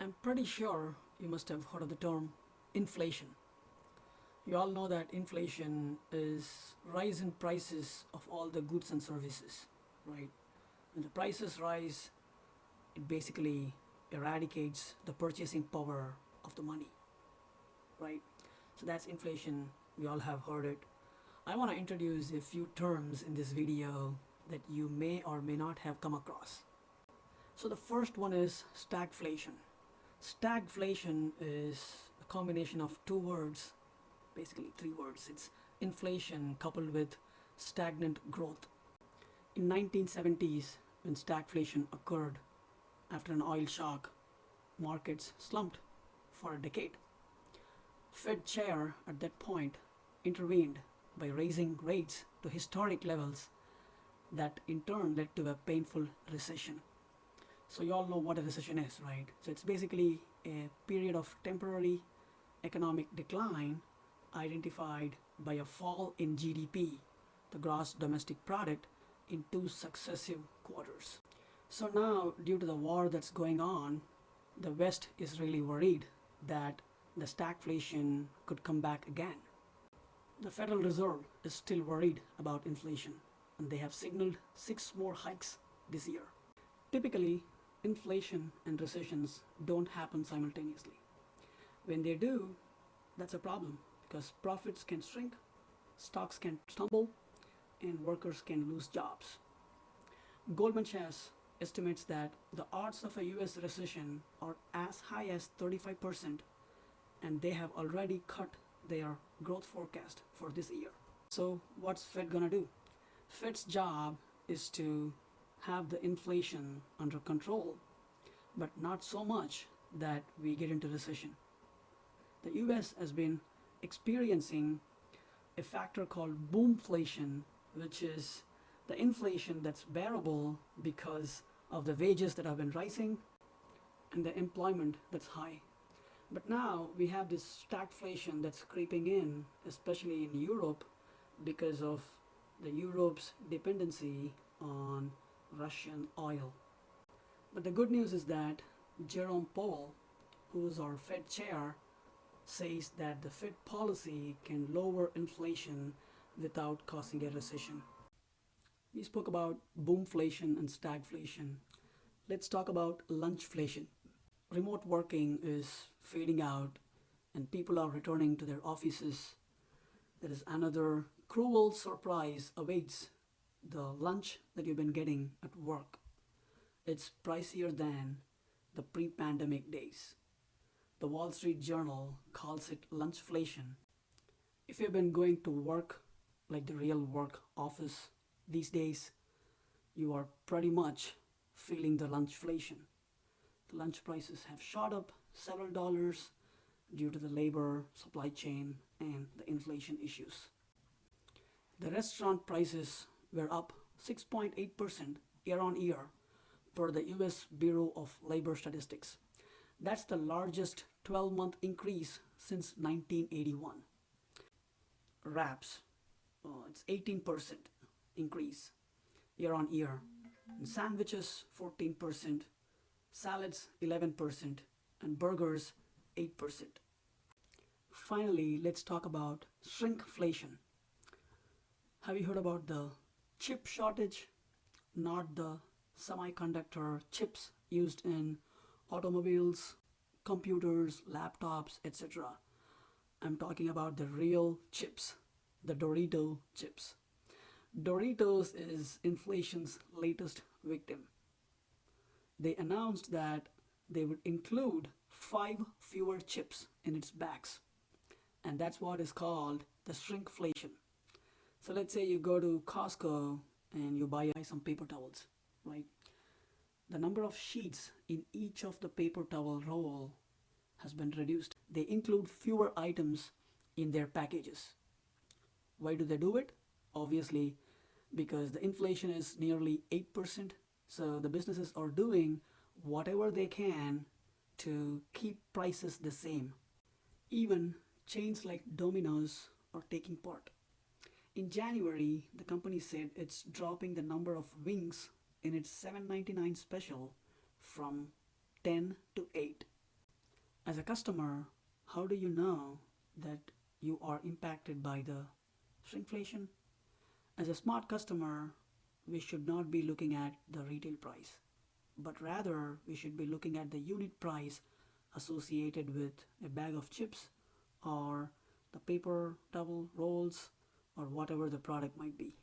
I'm pretty sure you must have heard of the term inflation. You all know that inflation is rise in prices of all the goods and services, right? When the prices rise, it basically eradicates the purchasing power of the money, right? So that's inflation. We all have heard it. I want to introduce a few terms in this video that you may or may not have come across. So the first one is stagflation. Stagflation is a combination of two words, basically three words. It's inflation coupled with stagnant growth. In 1970s, when stagflation occurred after an oil shock, markets slumped for a decade. Fed chair at that point intervened by raising rates to historic levels that in turn led to a painful recession. So you all know what a recession is, right? So it's basically a period of temporary economic decline identified by a fall in GDP, the gross domestic product, in two successive quarters. So now, due to the war that's going on, the West is really worried that the stagflation could come back again. The Federal Reserve is still worried about inflation, and they have signaled 6 more hikes this year. Typically, inflation and recessions don't happen simultaneously. When they do, that's a problem because profits can shrink, stocks can stumble, and workers can lose jobs. Goldman Sachs estimates that the odds of a US recession are as high as 35%, and they have already cut their growth forecast for this year. So what's Fed gonna do? Fed's job is to have the inflation under control, but not so much that we get into recession. The US has been experiencing a factor called boomflation, which is the inflation that's bearable because of the wages that have been rising and the employment that's high. But now we have this stagflation that's creeping in, especially in Europe, because of the Europe's dependency on Russian oil. But the good news is that Jerome Powell, who's our Fed chair, says that the Fed policy can lower inflation without causing a recession. We spoke about boomflation and stagflation. Let's talk about lunchflation. Remote working is fading out and people are returning to their offices. There is another cruel surprise awaits the lunch that you've been getting at work. It's pricier than the pre-pandemic days. The Wall Street Journal calls it lunchflation. If you've been going to work like the real work office these days, you are pretty much feeling the lunchflation. The lunch prices have shot up several dollars due to the labor, supply chain, and the inflation issues. The restaurant prices were up 6.8% year on year per the US Bureau of Labor Statistics. That's the largest 12-month increase since 1981. Wraps, it's 18% increase year on year. And sandwiches 14%, salads 11%, and burgers 8%. Finally, let's talk about shrinkflation. Have you heard about the chip shortage? Not the semiconductor chips used in automobiles, computers, laptops, etc. I'm talking about the real chips, the Dorito chips. Doritos is inflation's latest victim. They announced that they would include 5 fewer chips in its bags, and that's what is called the shrinkflation. So let's say you go to Costco and you buy some paper towels, right? The number of sheets in each of the paper towel roll has been reduced. They include fewer items in their packages. Why do they do it? Obviously, because the inflation is nearly 8%, so the businesses are doing whatever they can to keep prices the same. Even chains like Domino's are taking part. In January, the company said it's dropping the number of wings in its $7.99 special from 10 to 8. As a customer, how do you know that you are impacted by the shrinkflation? As a smart customer, we should not be looking at the retail price, but rather we should be looking at the unit price associated with a bag of chips or the paper towel rolls or whatever the product might be.